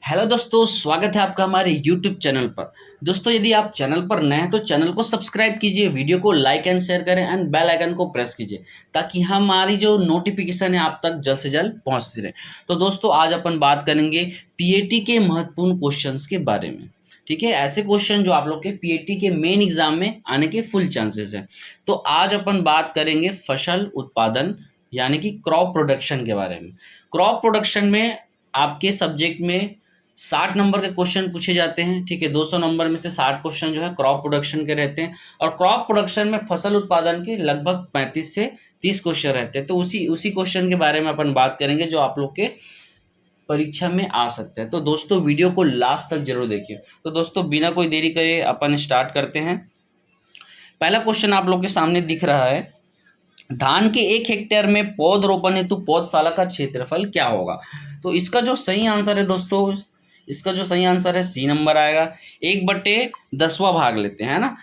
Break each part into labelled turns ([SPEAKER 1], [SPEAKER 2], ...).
[SPEAKER 1] Hello दोस्तों, स्वागत है आपका हमारे YouTube चैनल पर। दोस्तों, यदि आप चैनल पर नए हैं तो चैनल को सब्सक्राइब कीजिए, वीडियो को लाइक एंड शेयर करें एंड बेल आइकन को प्रेस कीजिए ताकि हमारी जो नोटिफिकेशन है आप तक जल्द से जल्द पहुंचती रहे। तो दोस्तों, आज अपन बात करेंगे पीएटी के महत्वपूर्ण क्वेश्चंस के बारे में। ठीक है, ऐसे क्वेश्चन जो आप लोग के पीएटी के मेन एग्जाम में आने के फुल चांसेस है। तो आज अपन बात करेंगे फसल उत्पादन यानी कि क्रॉप प्रोडक्शन के बारे में। क्रॉप प्रोडक्शन में आपके सब्जेक्ट में 60 नंबर के क्वेश्चन पूछे जाते हैं। ठीक है, 200 नंबर में से 60 क्वेश्चन जो है क्रॉप प्रोडक्शन के रहते हैं और क्रॉप प्रोडक्शन में फसल उत्पादन के लगभग 35 से 30 क्वेश्चन रहते हैं। तो उसी उसी क्वेश्चन के बारे में अपन बात करेंगे जो आप लोग के परीक्षा में आ सकते हैं। तो दोस्तों, वीडियो को लास्ट तक जरूर देखिए। तो दोस्तों, बिना कोई देरी करे अपन स्टार्ट करते हैं। पहला क्वेश्चन आप लोग के सामने दिख रहा है, धान के 1 हेक्टेयर में पौधरोपण हेतु पौधशाला का क्षेत्रफल क्या होगा। तो इसका जो सही आंसर है दोस्तों, इसका जो सही आंसर है सी नंबर आएगा। 1/10वां भाग लेते हैं, है ना।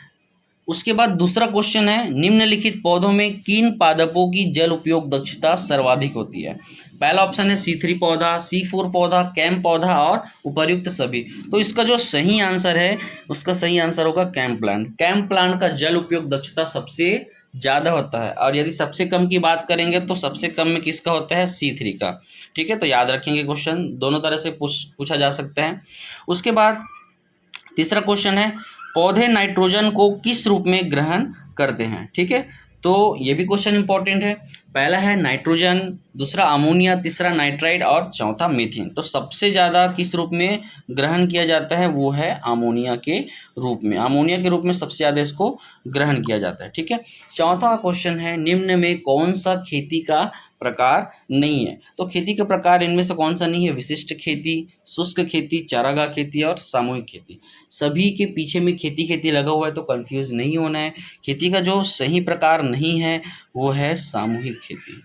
[SPEAKER 1] उसके बाद दूसरा क्वेश्चन है, निम्नलिखित पौधों में किन पादपों की जल उपयोग दक्षता सर्वाधिक होती है। पहला ऑप्शन है C3 पौधा, C4 पौधा, कैम पौधा और उपर्युक्त सभी। तो इसका जो सही आंसर है, उसका सही आंसर होगा कैम प्लांट। कैम प्लांट का जल उपयोग दक्षता सबसे ज़्यादा होता है और यदि सबसे कम की बात करेंगे तो सबसे कम में किसका होता है, C3 का। ठीक है, तो याद रखेंगे, क्वेश्चन दोनों तरह से पूछा जा सकता है। उसके बाद तीसरा क्वेश्चन है, पौधे नाइट्रोजन को किस रूप में ग्रहण करते हैं। ठीक है, तो ये भी क्वेश्चन इंपॉर्टेंट है। पहला है नाइट्रोजन, दूसरा अमोनिया, तीसरा नाइट्राइड और चौथा मीथेन। तो सबसे ज़्यादा किस रूप में ग्रहण किया जाता है, वो है अमोनिया के रूप में। अमोनिया के रूप में सबसे ज़्यादा इसको ग्रहण किया जाता है। ठीक है, चौथा क्वेश्चन है, निम्न में कौन सा खेती का प्रकार नहीं है। तो खेती के प्रकार इनमें से कौन सा नहीं है, विशिष्ट खेती, शुष्क खेती, चारागाह खेती और सामूहिक खेती। सभी के पीछे में खेती खेती लगा हुआ है, तो कंफ्यूज नहीं होना है। खेती का जो सही प्रकार नहीं है वो है सामूहिक खेती।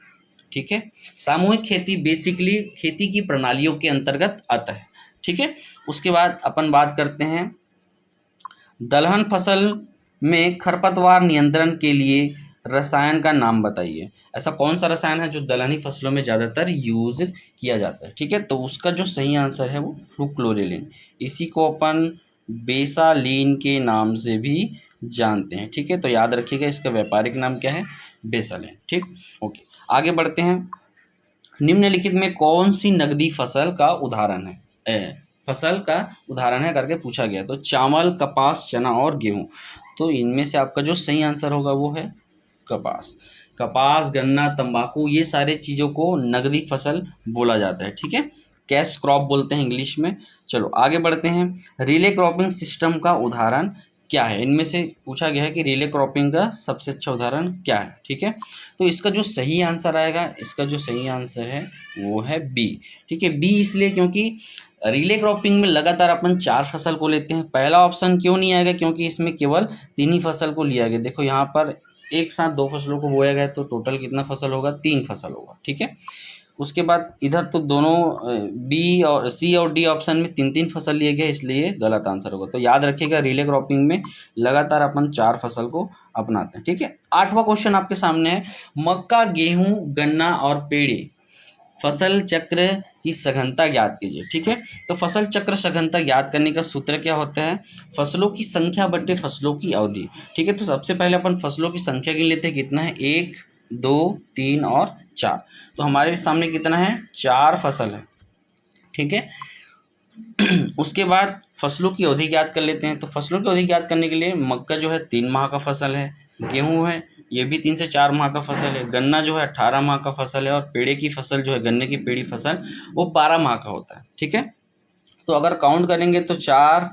[SPEAKER 1] ठीक है, सामूहिक खेती बेसिकली खेती की प्रणालियों के अंतर्गत आता है। ठीक है, उसके बाद अपन बात करते हैं, दलहन फसल में खरपतवार नियंत्रण के लिए रसायन का नाम बताइए। ऐसा कौन सा रसायन है जो दलहनी फसलों में ज़्यादातर यूज किया जाता है। ठीक है, तो उसका जो सही आंसर है वो फ्लुक्लोरिलीन। इसी को अपन बेसालीन के नाम से भी जानते हैं। ठीक है, तो याद रखिएगा, इसका व्यापारिक नाम क्या है, बेसालीन। ठीक, ओके, आगे बढ़ते हैं। निम्नलिखित में कौन सी नकदी फसल का उदाहरण है, फसल का उदाहरण है करके पूछा गया। तो चावल, कपास, चना और गेहूं। तो इनमें से आपका जो सही आंसर होगा वो है कपास। कपास, गन्ना, तंबाकू, ये सारे चीज़ों को नकदी फसल बोला जाता है। ठीक है, कैश क्रॉप बोलते हैं इंग्लिश में। चलो आगे बढ़ते हैं, रिले क्रॉपिंग सिस्टम का उदाहरण क्या है। इनमें से पूछा गया है कि रिले क्रॉपिंग का सबसे अच्छा उदाहरण क्या है। ठीक है, तो इसका जो सही आंसर आएगा, इसका जो सही आंसर है वो है बी। ठीक है, बी इसलिए क्योंकि रिले क्रॉपिंग में लगातार अपन 4 फसल को लेते हैं। पहला ऑप्शन क्यों नहीं आएगा, क्योंकि इसमें केवल 3 ही फसल को लिया गया। देखो यहाँ पर एक साथ 2 फसलों को बोया गया, तो टोटल कितना फसल होगा, 3 फसल होगा। ठीक है, उसके बाद इधर तो दोनों बी और सी और डी ऑप्शन में 3-3 फसल लिए गए, इसलिए गलत आंसर होगा। तो याद रखिएगा, रिले क्रॉपिंग में लगातार अपन 4 फसल को अपनाते हैं। ठीक है, 8वां क्वेश्चन आपके सामने है, मक्का, गेहूं, गन्ना और पेड़ी फसल चक्र की सघनता ज्ञात कीजिए। ठीक है, तो फसल चक्र सघनता ज्ञात करने का सूत्र क्या होता है, फसलों की संख्या बटे फसलों की अवधि। ठीक है, तो सबसे पहले अपन फसलों की संख्या गिन लेते हैं, कितना है, 1, 2, 3 और 4। तो हमारे सामने कितना है, 4 फसल है। ठीक है, उसके बाद फसलों की अवधि ज्ञात कर लेते हैं। तो फसलों की अवधि ज्ञात करने के लिए मक्का जो है 3 माह का फसल है, गेहूं है ये भी 3 से 4 माह का फसल है, गन्ना जो है 18 माह का फसल है और पेड़े की फसल जो है, गन्ने की पेड़ी फसल, वो 12 माह का होता है। ठीक है, तो अगर काउंट करेंगे तो 4,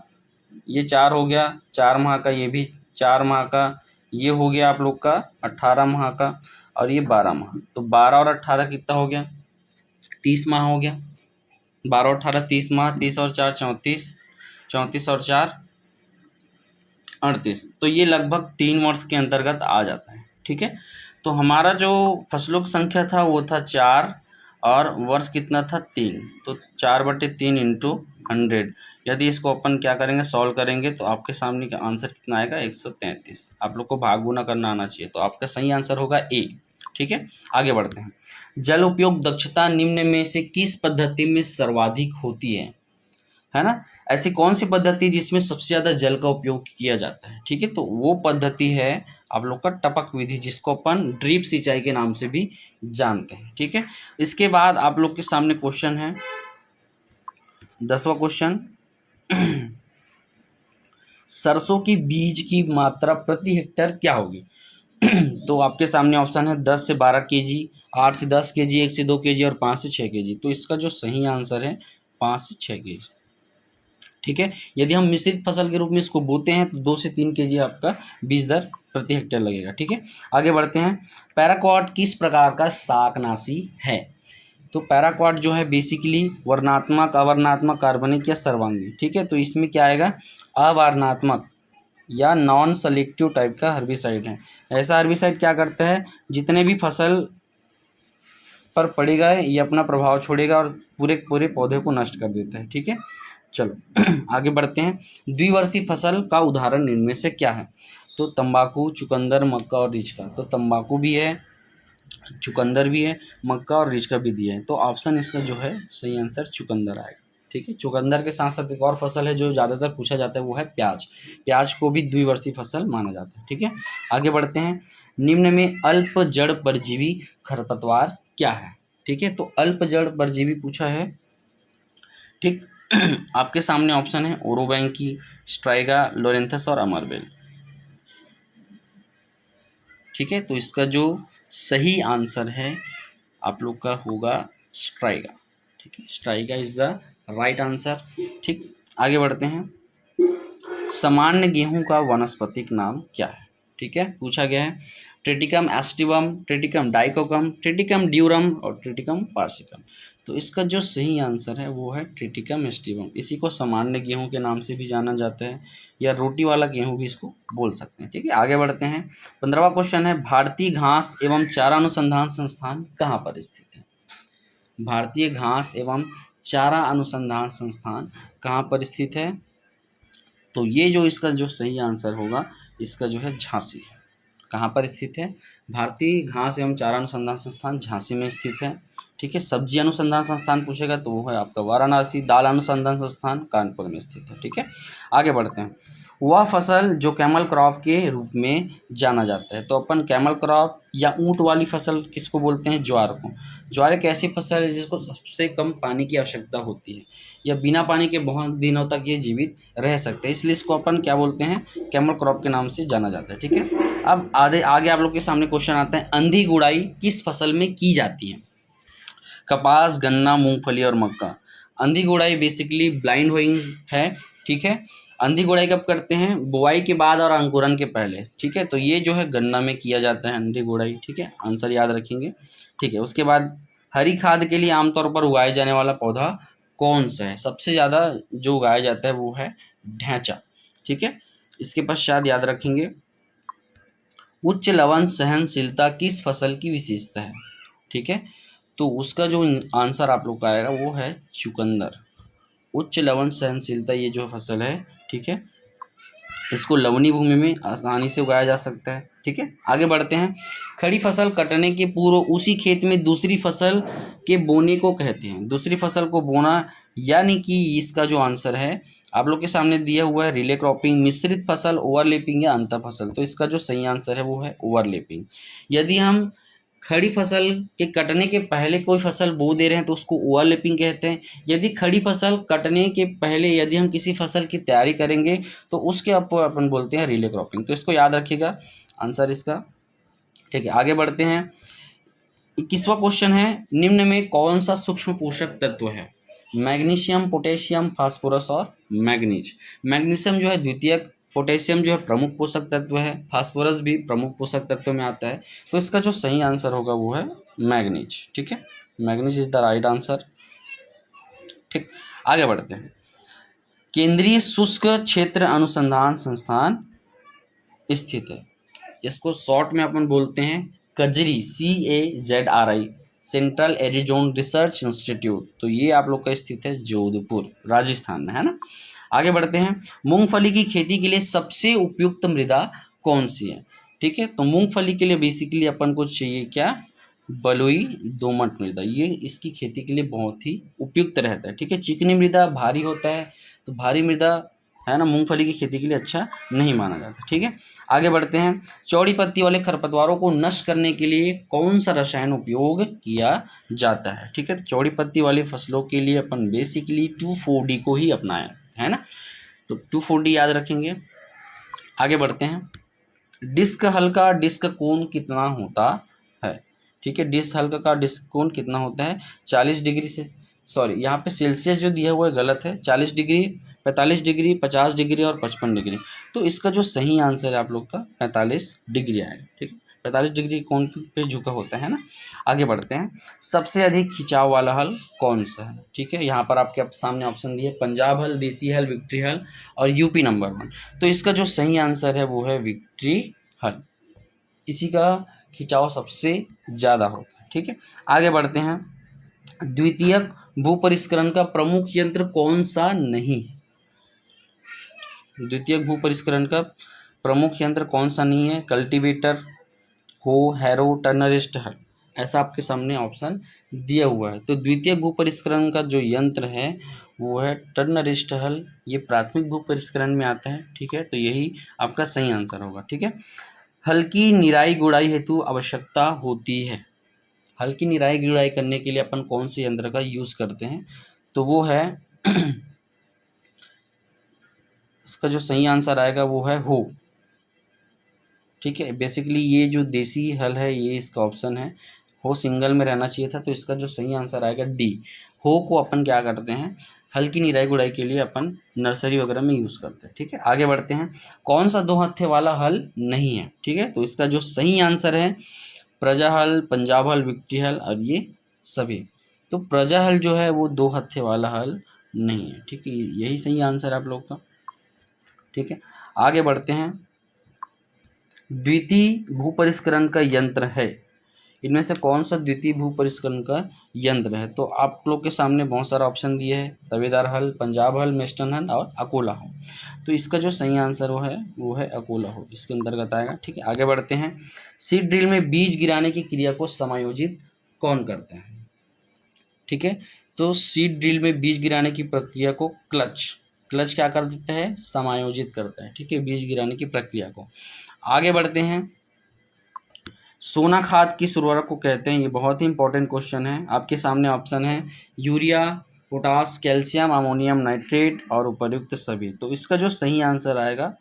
[SPEAKER 1] ये 4 हो गया, 4 माह का, ये भी 4 माह का, ये हो गया आप लोग का 18 माह का और ये 12 माह। तो 12 और 18 कितना हो गया, 30 माह हो गया। 12 और 18 30 माह, 30 और 4 34, 34 और 4 38। तो ये लगभग 3 वर्ष के अंतर्गत आ जाता है। ठीक है, तो हमारा जो फसलों की संख्या था वो था 4 और वर्ष कितना था, 3। तो 4/3 इंटू 100। यदि इसको अपन क्या करेंगे, सॉल्व करेंगे, तो आपके सामने का आंसर कितना आएगा, 133। आप लोग को भाग गुना करना आना चाहिए, तो आपका सही आंसर होगा ए। ठीक है, आगे बढ़ते हैं। जल उपयोग दक्षता निम्न में से किस पद्धति में सर्वाधिक होती है। है ना। ऐसी कौन सी पद्धति जिसमें सबसे ज़्यादा जल का उपयोग किया जाता है, ठीक है, तो वो पद्धति है आप लोग का टपक विधि, जिसको अपन ड्रिप सिंचाई के नाम से भी जानते हैं, ठीक है। इसके बाद आप लोग के सामने क्वेश्चन है 10वां क्वेश्चन, सरसों की बीज की मात्रा प्रति हेक्टेयर क्या होगी। तो आपके सामने ऑप्शन है 10 से 12 केजी, 8 से 10 केजी, 1 से 2 केजी और 5 से 6 केजी। तो इसका जो सही आंसर है 5 से 6 केजी, ठीक है। यदि हम मिश्रित फसल के रूप में इसको बोते हैं तो 2 से 3 केजी आपका बीज दर प्रति हेक्टेयर लगेगा, ठीक है। आगे बढ़ते हैं, पैराक्वाट किस प्रकार का शाकनाशी है। तो पैराक्वाट जो है बेसिकली वर्णात्मक, अवर्णात्मक, कार्बनिक या सर्वांगी, ठीक है। तो इसमें क्या आएगा, अवर्णात्मक या नॉन सेलेक्टिव टाइप का हर्बिसाइड है। ऐसा हर्बिसाइड क्या करता है, जितने भी फसल पर पड़ेगा ये अपना प्रभाव छोड़ेगा और पूरे पूरे पौधे को नष्ट कर देता है, ठीक है। चलो आगे बढ़ते हैं, द्विवर्षीय फसल का उदाहरण इनमें से क्या है। तो तंबाकू, चुकंदर, मक्का और रीछ का। तो तंबाकू भी है, चुकंदर भी है, मक्का और रीछ का भी दिया है। तो ऑप्शन इसका जो है सही आंसर चुकंदर आएगा, ठीक है। चुकंदर के साथ साथ एक और फसल है जो ज़्यादातर पूछा जाता है, वो है प्याज। प्याज को भी द्विवर्षीय फसल माना जाता है, ठीक है। आगे बढ़ते हैं, निम्न में अल्प जड़ परजीवी खरपतवार क्या है, ठीक है। तो अल्प जड़ परजीवी पूछा है, ठीक। आपके सामने ऑप्शन है ओरोबैंकी, स्ट्राइगा, लोरेंथस और अमरबेल, ठीक है। तो इसका जो सही आंसर है आप लोग का होगा स्ट्राइगा, ठीक है। Striga is the right answer, ठीक। आगे बढ़ते हैं, सामान्य गेहूं का वानस्पतिक नाम क्या है, ठीक है। पूछा गया है Triticum aestivum, Triticum डाइकोकम, Triticum durum और ट्रिटिकम पार्सिकम। तो इसका जो सही आंसर है वो है ट्रिटिकम एस्टिवम। इसी को सामान्य गेहूं के नाम से भी जाना जाता है, या रोटी वाला गेहूं भी इसको बोल सकते हैं, ठीक है। आगे बढ़ते हैं, 15वां क्वेश्चन है, भारतीय घास एवं चारा अनुसंधान संस्थान कहाँ पर स्थित है। भारतीय घास एवं चारा अनुसंधान संस्थान कहाँ पर स्थित है। तो ये जो इसका जो सही आंसर होगा इसका जो है झांसी है। कहाँ पर स्थित है, भारतीय घास एवं चारा अनुसंधान संस्थान झांसी में स्थित है, ठीक है। सब्जी अनुसंधान संस्थान पूछेगा तो वो है आपका वाराणसी। दाल अनुसंधान संस्थान कानपुर में स्थित है, ठीक है। आगे बढ़ते हैं, वह फसल जो कैमल क्रॉप के रूप में जाना जाता है। तो अपन कैमल क्रॉप या ऊँट वाली फसल किसको बोलते हैं, ज्वार को। ज्वार एक ऐसी फसल है जिसको सबसे कम पानी की आवश्यकता होती है, या बिना पानी के बहुत दिनों तक ये जीवित रह सकते हैं, इसलिए इसको अपन क्या बोलते हैं, कैमल क्रॉप के नाम से जाना जाता है, ठीक है। अब आगे आप लोग के सामने क्वेश्चन आता है, अंधी गुड़ाई किस फसल में की जाती है। कपास, गन्ना, मूंगफली और मक्का। अंधी गुड़ाई बेसिकली ब्लाइंड होइंग है, ठीक है। अंधी गुड़ाई कब करते हैं, बुआई के बाद और अंकुरन के पहले, ठीक है। तो ये जो है गन्ना में किया जाता है अंधी गुड़ाई, ठीक है। आंसर याद रखेंगे, ठीक है। उसके बाद हरी खाद के लिए आमतौर पर उगाए जाने वाला पौधा कौन सा है। सबसे ज़्यादा जो उगाया जाता है वो है ढैंचा, ठीक है। इसके पश्चात याद रखेंगे, उच्च लवण सहनशीलता किस फसल की विशेषता है, ठीक है। तो उसका जो आंसर आप लोग का आएगा वो है चुकंदर। उच्च लवण सहनशीलता ये जो फसल है, ठीक है, इसको लवणी भूमि में आसानी से उगाया जा सकता है, ठीक है। आगे बढ़ते हैं, खड़ी फसल कटने के पूर्व उसी खेत में दूसरी फसल के बोने को कहते हैं। दूसरी फसल को बोना यानी कि इसका जो आंसर है आप लोग के सामने दिया हुआ है रिले क्रॉपिंग, मिश्रित फसल, ओवरलैपिंग या अंतर फसल। तो इसका जो सही आंसर है वो है ओवरलैपिंग। यदि हम खड़ी फसल के कटने के पहले कोई फसल बो दे रहे हैं तो उसको ओवरलैपिंग कहते हैं। यदि खड़ी फसल कटने के पहले यदि हम किसी फसल की तैयारी करेंगे तो उसके अपन बोलते हैं रिले क्रॉपिंग। तो इसको याद रखिएगा आंसर इसका, ठीक है। आगे बढ़ते हैं, 21वां क्वेश्चन है, निम्न में कौन सा सूक्ष्म पोषक तत्व है। मैग्नीशियम, पोटेशियम, फास्फोरस और मैग्नीज। मैग्नीशियम जो है द्वितीयक, पोटेशियम जो है प्रमुख पोषक तत्व है, फास्फोरस भी प्रमुख पोषक तत्व में आता है। तो इसका जो सही आंसर होगा वो है मैग्नीज, ठीक है। Manganese is the right answer, ठीक। आगे बढ़ते हैं, केंद्रीय शुष्क क्षेत्र अनुसंधान संस्थान स्थित है। इसको शॉर्ट में अपन बोलते हैं कजरी, CAZRI, central arid zone research institute. तो ये आप लोग का स्थित है जोधपुर, राजस्थान में, है ना। आगे बढ़ते हैं, मूंगफली की खेती के लिए सबसे उपयुक्त मृदा कौन सी है, ठीक है। तो मूंगफली के लिए बेसिकली अपन को चाहिए क्या, बलुई दोमट मृदा, ये इसकी खेती के लिए बहुत ही उपयुक्त रहता है। ठीक है, चिकनी मृदा भारी होता है, तो भारी मृदा है ना मूंगफली की खेती के लिए अच्छा नहीं माना जाता। ठीक है, आगे बढ़ते हैं। चौड़ी पत्ती वाले खरपतवारों को नष्ट करने के लिए कौन सा रसायन उपयोग किया जाता है? ठीक है, तो चौड़ी पत्ती वाली फसलों के लिए अपन बेसिकली 2,4-D को ही अपनाया है ना, तो 2,4-D याद रखेंगे। आगे बढ़ते हैं। डिस्क हल का डिस्क कोण कितना होता है? ठीक है, डिस्क हल का डिस्क कोण कितना होता है? 40 डिग्री से, सॉरी यहाँ पे सेल्सियस जो दिया हुआ है गलत है, 40 डिग्री, 45 डिग्री, 50 डिग्री और 55 डिग्री। तो इसका जो सही आंसर है आप लोग का 45 डिग्री आएगा। ठीक है, 45 डिग्री कोण पे झुका होता है ना। आगे बढ़ते हैं। सबसे अधिक खिंचाव वाला हल कौन सा है? ठीक है, यहाँ पर आपके सामने ऑप्शन दिए, पंजाब हल, देसी हल, विक्ट्री हल और यूपी नंबर 1। तो इसका जो सही आंसर है वो है विक्ट्री हल, इसी का खिंचाव सबसे ज़्यादा होता है। ठीक है, आगे बढ़ते हैं। द्वितीयक भूपरिष्करण का प्रमुख यंत्र कौन सा नहीं है? द्वितीयक भूपरिष्करण का प्रमुख यंत्र कौन सा नहीं है? कल्टीवेटर, हो, हैरो, टर्नरिस्ट हल, ऐसा आपके सामने ऑप्शन दिया हुआ है। तो द्वितीयक भूपरिष्करण का जो यंत्र है वो है टर्नरिस्ट हल, ये प्राथमिक भूपरिष्करण में आता है। ठीक है, तो यही आपका सही आंसर होगा। ठीक है, हल्की निराई गुड़ाई हेतु आवश्यकता होती है। हल्की निराई गुड़ाई करने के लिए अपन कौन से यंत्र का यूज़ करते हैं? तो वो है इसका जो सही आंसर आएगा वो है हो। ठीक है, बेसिकली ये जो देसी हल है ये इसका ऑप्शन है, हो सिंगल में रहना चाहिए था, तो इसका जो सही आंसर आएगा डी। हो को अपन क्या करते हैं? हल्की निराई गुड़ाई के लिए अपन नर्सरी वगैरह में यूज़ करते हैं। ठीक है, आगे बढ़ते हैं। कौन सा 2 हत्थे वाला हल नहीं है? ठीक है, तो इसका जो सही आंसर है प्रजा हल, पंजाब हल, विक्ट्री हल और ये सभी। तो प्रजा हल जो है वो 2 हत्थे वाला हल नहीं है। ठीक है, यही सही आंसर है आप लोग का। ठीक है, आगे बढ़ते हैं। द्वितीय भूपरिष्करण का यंत्र है, इनमें से कौन सा द्वितीय भूपरिष्करण का यंत्र है? तो आप लोग के सामने बहुत सारा ऑप्शन दिए हैं, तवेदार हल, पंजाब हल, मेस्टन हल और अकोला हो। तो इसका जो सही आंसर वो है अकोला हो, इसके अंतर्गत आएगा। ठीक है, आगे बढ़ते हैं। सीड ड्रिल में बीज गिराने की क्रिया को समायोजित कौन करते हैं? ठीक है, तो सीड ड्रिल में बीज गिराने की प्रक्रिया को क्लच क्या कर देता है? समायोजित करता है। ठीक है, बीज गिराने की प्रक्रिया को। आगे बढ़ते हैं। सोना खाद किस उर्वरक को कहते हैं? ये बहुत ही इंपॉर्टेंट क्वेश्चन है। आपके सामने ऑप्शन है urea, potash, calcium, ammonium nitrate और उपर्युक्त सभी। तो इसका जो सही आंसर आएगा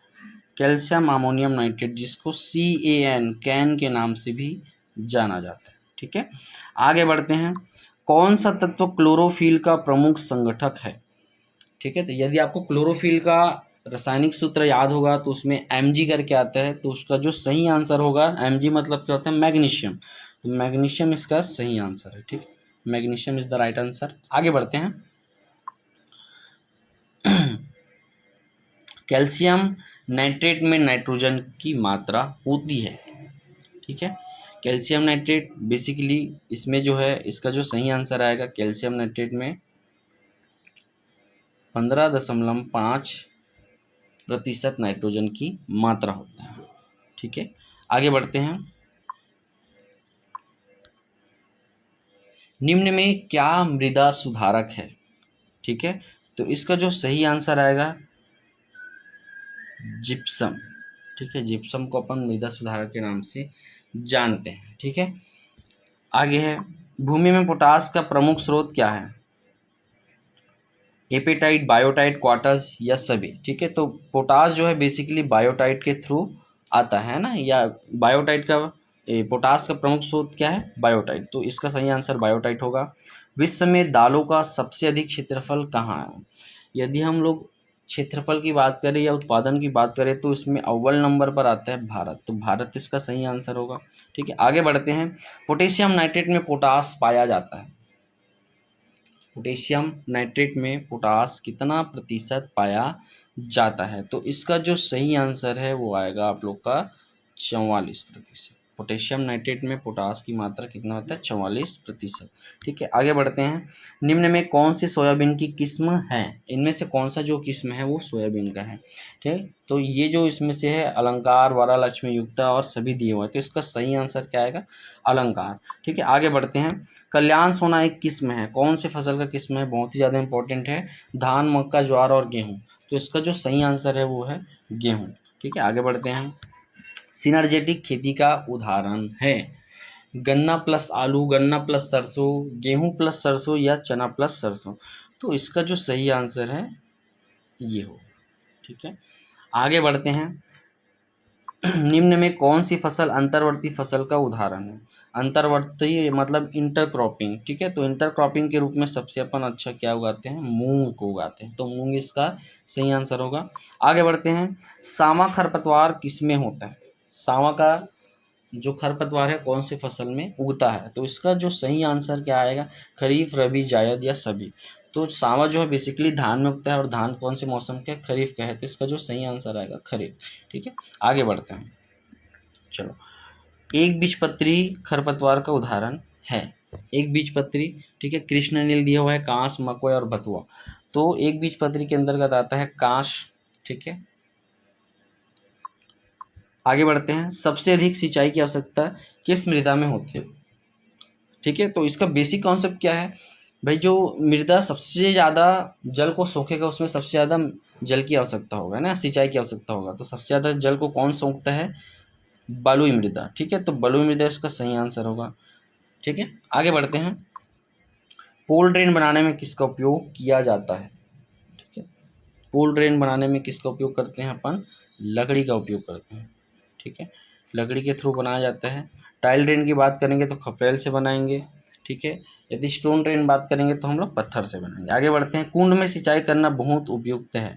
[SPEAKER 1] कैल्शियम अमोनियम नाइट्रेट, जिसको CAN कैन के नाम से भी जाना जाता है। ठीक है, आगे बढ़ते हैं। कौन सा तत्व क्लोरोफिल का प्रमुख संगठक है? ठीक है, तो यदि आपको क्लोरोफिल का रासायनिक सूत्र याद होगा तो उसमें Mg करके आता है, तो उसका जो सही आंसर होगा, Mg मतलब क्या होता है? मैग्नीशियम। तो मैग्नीशियम इसका सही आंसर है। ठीक, magnesium is the right answer. आगे बढ़ते हैं। कैल्शियम नाइट्रेट में नाइट्रोजन की मात्रा होती है। ठीक है, कैल्शियम नाइट्रेट बेसिकली इसमें जो है इसका जो सही आंसर आएगा कैल्शियम नाइट्रेट में 15.5% नाइट्रोजन की मात्रा होता है। ठीक है, आगे बढ़ते हैं। निम्न में क्या मृदा सुधारक है? ठीक है, तो इसका जो सही आंसर आएगा जिप्सम। ठीक है, जिप्सम को अपन मृदा सुधारक के नाम से जानते हैं। ठीक है, आगे है। भूमि में पोटास का प्रमुख स्रोत क्या है? एपेटाइट, बायोटाइट, क्वार्टर्स या सभी। ठीक है, तो पोटास जो है बेसिकली बायोटाइट के थ्रू आता है ना, या बायोटाइट का पोटास का प्रमुख स्रोत क्या है? बायोटाइट। तो इसका सही आंसर बायोटाइट होगा। विश्व में दालों का सबसे अधिक क्षेत्रफल कहाँ है? यदि हम लोग क्षेत्रफल की बात करें या उत्पादन की बात करें तो इसमें अव्वल नंबर पर आता है भारत, तो भारत इसका सही आंसर होगा। ठीक है, आगे बढ़ते हैं। पोटेशियम नाइट्रेट में पोटास पाया जाता है। पोटेशियम नाइट्रेट में पोटास कितना प्रतिशत पाया जाता है? तो इसका जो सही आंसर है वो आएगा आप लोग का 44%। पोटेशियम नाइट्रेट में पोटास की मात्रा कितना होता है? 44%। ठीक है, आगे बढ़ते हैं। निम्न में कौन सी सोयाबीन की किस्म है? इनमें से कौन सा जो किस्म है वो सोयाबीन का है? ठीक है, तो ये जो इसमें से है अलंकार, वरालक्ष्मी, युक्ता और सभी दिए हुए हैं, तो इसका सही आंसर क्या आएगा? अलंकार। ठीक है, आगे बढ़ते हैं। कल्याण सोना एक किस्म है, कौन से फसल का किस्म है? बहुत ही ज़्यादा इंपॉर्टेंट है। धान, मक्का, ज्वार और गेहूँ, तो इसका जो सही आंसर है वो है गेहूँ। ठीक है, आगे बढ़ते हैं। सिनर्जेटिक खेती का उदाहरण है गन्ना प्लस आलू, गन्ना प्लस सरसों, गेहूं प्लस सरसों या चना प्लस सरसों, तो इसका जो सही आंसर है ये हो। ठीक है, आगे बढ़ते हैं। निम्न में कौन सी फसल अंतर्वर्ती फसल का उदाहरण है? अंतर्वर्ती मतलब इंटरक्रॉपिंग। ठीक है, तो इंटरक्रॉपिंग के रूप में सबसे अपन अच्छा क्या उगाते हैं? मूंग को उगाते हैं, तो मूंग इसका सही आंसर होगा। आगे बढ़ते हैं। सामा खरपतवार किसमें होता है? सामा का जो खरपतवार है कौन से फसल में उगता है? तो इसका जो सही आंसर क्या आएगा? खरीफ, रबी, जायद या सभी। तो सावा जो है बेसिकली धान में उगता है, और धान कौन से मौसम का? खरीफ का है, तो इसका जो सही आंसर आएगा खरीफ। ठीक है, आगे बढ़ते हैं। चलो, एक बीजपत्री खरपतवार का उदाहरण है। एक बीजपत्री, ठीक है, कृष्णनील दिया हुआ है, कांस, मकोय और बथुआ। तो एक बीजपत्री के अंतर्गत आता है कांस। ठीक है, आगे बढ़ते हैं। सबसे अधिक सिंचाई की आवश्यकता किस मृदा में होती है? ठीक है, तो इसका बेसिक कॉन्सेप्ट क्या है भाई? जो मृदा सबसे ज़्यादा जल को सोखेगा उसमें सबसे ज़्यादा जल की आवश्यकता होगा ना, सिंचाई की आवश्यकता होगा, तो सबसे ज़्यादा जल को कौन सोखता है? बलुई मृदा। ठीक है, तो बलुई मृदा इसका सही आंसर होगा। ठीक है, आगे बढ़ते हैं। पोल ड्रेन बनाने में किसका उपयोग किया जाता है? ठीक है, पोल ड्रेन बनाने में किसका उपयोग करते हैं अपन? लकड़ी का उपयोग करते हैं। ठीक है, लकड़ी के थ्रू बनाया जाता है। टाइल ड्रेन की बात करेंगे तो खपरेल से बनाएंगे। ठीक है, यदि स्टोन ड्रेन बात करेंगे तो हम लोग पत्थर से बनाएंगे। आगे बढ़ते हैं। कुंड में सिंचाई करना बहुत उपयुक्त है,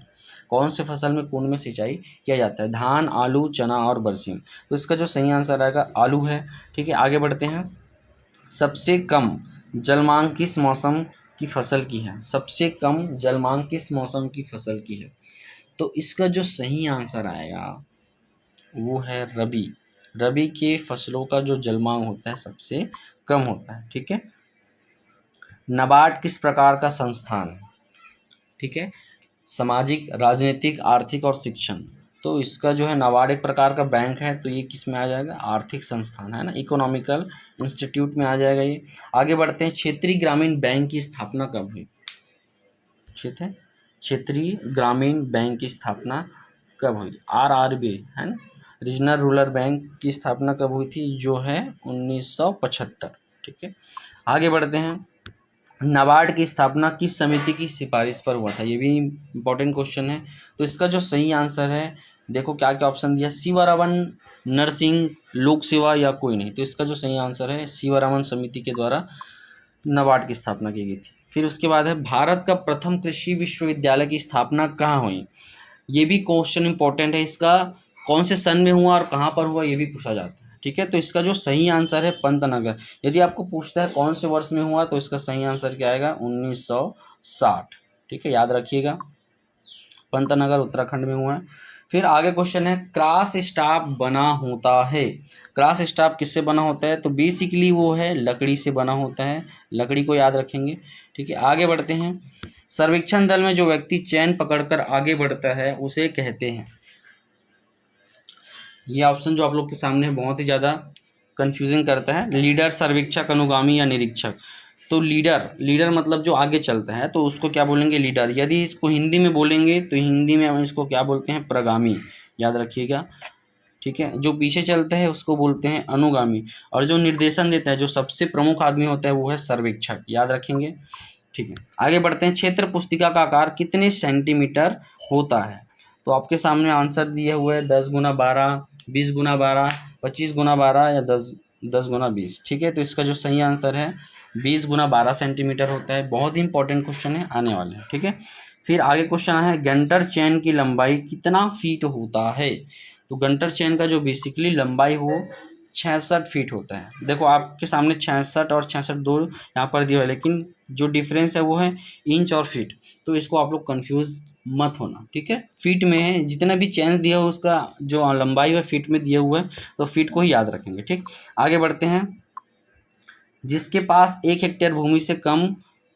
[SPEAKER 1] कौन से फसल में कुंड में सिंचाई किया जाता है? धान, आलू, चना और बरसीम, तो इसका जो सही आंसर आएगा आलू है। ठीक है, आगे बढ़ते हैं। सबसे कम जलमांग किस मौसम की फसल की है? सबसे कम जलमांग किस मौसम की फसल की है? तो इसका जो सही आंसर आएगा वो है रबी। रबी के फसलों का जो जलमांग होता है सबसे कम होता है। ठीक है, नाबार्ड किस प्रकार का संस्थान है? ठीक है, सामाजिक, राजनीतिक, आर्थिक और शिक्षण, तो इसका जो है नाबार्ड एक प्रकार का बैंक है, तो ये किस में आ जाएगा? आर्थिक संस्थान है ना, इकोनॉमिकल इंस्टीट्यूट में आ जाएगा ये। आगे बढ़ते हैं। क्षेत्रीय ग्रामीण बैंक की स्थापना कब हुई? ठीक है, क्षेत्रीय ग्रामीण बैंक की स्थापना कब हुई? RRB है ना, रीजनल रूरल बैंक की स्थापना कब हुई थी? जो है 1975। ठीक है, आगे बढ़ते हैं। नाबार्ड की स्थापना किस समिति की सिफारिश पर हुआ था? ये भी इम्पोर्टेंट क्वेश्चन है, तो इसका जो सही आंसर है, देखो क्या क्या ऑप्शन दिया, शिवरामन, नरसिंह, लोक सेवा या कोई नहीं, तो इसका जो सही आंसर है शिवरामन समिति के द्वारा नाबार्ड की स्थापना की गई थी। फिर उसके बाद है भारत का प्रथम कृषि विश्वविद्यालय की स्थापना कहाँ हुई? ये भी क्वेश्चन इंपॉर्टेंट है, इसका कौन से सन में हुआ और कहाँ पर हुआ ये भी पूछा जाता है। ठीक है, तो इसका जो सही आंसर है पंतनगर। यदि आपको पूछता है कौन से वर्ष में हुआ, तो इसका सही आंसर क्या आएगा? 1960। ठीक है, याद रखिएगा, पंतनगर उत्तराखंड में हुआ है। फिर आगे क्वेश्चन है, क्रॉस स्टाफ बना होता है। क्रॉस स्टाफ किससे बना होता है? तो बेसिकली वो है लकड़ी से बना होता है, लकड़ी को याद रखेंगे। ठीक है, आगे बढ़ते हैं। सर्वेक्षण दल में जो व्यक्ति चैन पकड़कर आगे बढ़ता है उसे कहते हैं। ये ऑप्शन जो आप लोग के सामने है बहुत ही ज़्यादा कंफ्यूजिंग करता है। लीडर, सर्वेक्षक, अनुगामी या निरीक्षक। तो लीडर मतलब जो आगे चलता है, तो उसको क्या बोलेंगे? लीडर। यदि इसको हिंदी में बोलेंगे तो हिंदी में हम इसको क्या बोलते हैं? प्रगामी, याद रखिएगा। ठीक है, जो पीछे चलता है उसको बोलते हैं अनुगामी, और जो निर्देशन देता है, जो सबसे प्रमुख आदमी होता है, वो है सर्वेक्षक, याद रखेंगे। ठीक है, आगे बढ़ते हैं। क्षेत्र पुस्तिका का आकार कितने सेंटीमीटर होता है? तो आपके सामने आंसर दिए हुए है 10x12, 20x12, 25x12 या 10x20। ठीक है, तो इसका जो सही आंसर है 20x12 सेंटीमीटर होता है। बहुत ही इंपॉर्टेंट क्वेश्चन है, आने वाले हैं। ठीक है, फिर आगे क्वेश्चन है, गंटर चेन की लंबाई कितना फीट होता है? तो गंटर चेन का जो बेसिकली लंबाई हो 66 फीट होता है। देखो आपके सामने 66 और 66 दो यहाँ पर दिया है, लेकिन जो डिफरेंस है वो है इंच और फीट, तो इसको आप लोग कंफ्यूज मत होना, ठीक है। फीट में है, जितना भी चेंज दिया हो उसका जो लंबाई है फीट में दिया हुआ है, तो फीट को ही याद रखेंगे, ठीक। आगे बढ़ते हैं। जिसके पास 1 हेक्टेयर भूमि से कम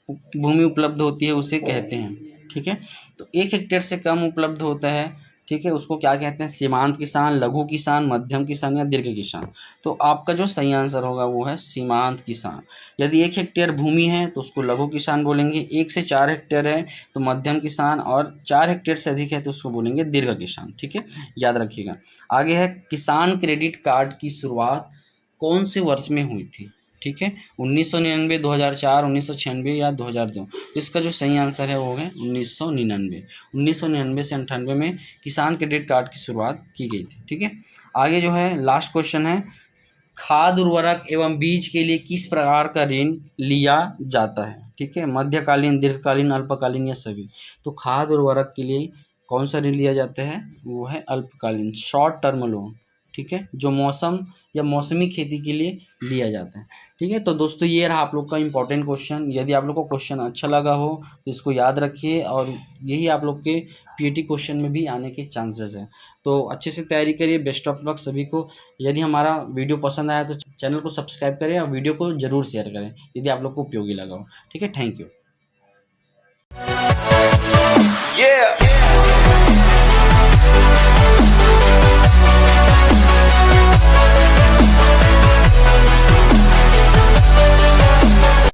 [SPEAKER 1] भूमि उपलब्ध होती है उसे कहते हैं, ठीक है। तो 1 हेक्टेयर से कम उपलब्ध होता है, ठीक है, उसको क्या कहते हैं? सीमांत किसान, लघु किसान, मध्यम किसान या दीर्घ किसान। तो आपका जो सही आंसर होगा वो है सीमांत किसान। यदि 1 हेक्टेयर भूमि है तो उसको लघु किसान बोलेंगे, 1 से 4 हेक्टेयर है तो मध्यम किसान, और 4 हेक्टेयर से अधिक है तो उसको बोलेंगे दीर्घ किसान, ठीक है, याद रखिएगा। आगे है, किसान क्रेडिट कार्ड की शुरुआत कौन से वर्ष में हुई थी, ठीक है। 1999, 2004, 1996 या 2002। तो इसका जो सही आंसर है वो है 1999। 1999 से 98 में किसान क्रेडिट कार्ड की शुरुआत की गई थी, ठीक है। आगे जो है लास्ट क्वेश्चन है, खाद उर्वरक एवं बीज के लिए किस प्रकार का ऋण लिया जाता है, ठीक है। मध्यकालीन, दीर्घकालीन, अल्पकालीन या सभी। तो खाद उर्वरक के लिए कौन सा ऋण लिया जाता है? वो है अल्पकालीन, शॉर्ट टर्म लोन, ठीक है, जो मौसम या मौसमी खेती के लिए लिया जाता है, ठीक है। तो दोस्तों ये रहा आप लोग का इंपॉर्टेंट क्वेश्चन। यदि आप लोग को क्वेश्चन अच्छा लगा हो तो इसको याद रखिए, और यही आप लोग के पीएटी क्वेश्चन में भी आने के चांसेस हैं। तो अच्छे से तैयारी करिए। बेस्ट ऑफ लक सभी को। यदि हमारा वीडियो पसंद आया तो चैनल को सब्सक्राइब करें और वीडियो को ज़रूर शेयर करें यदि आप लोग को उपयोगी लगा हो, ठीक है। Thank you.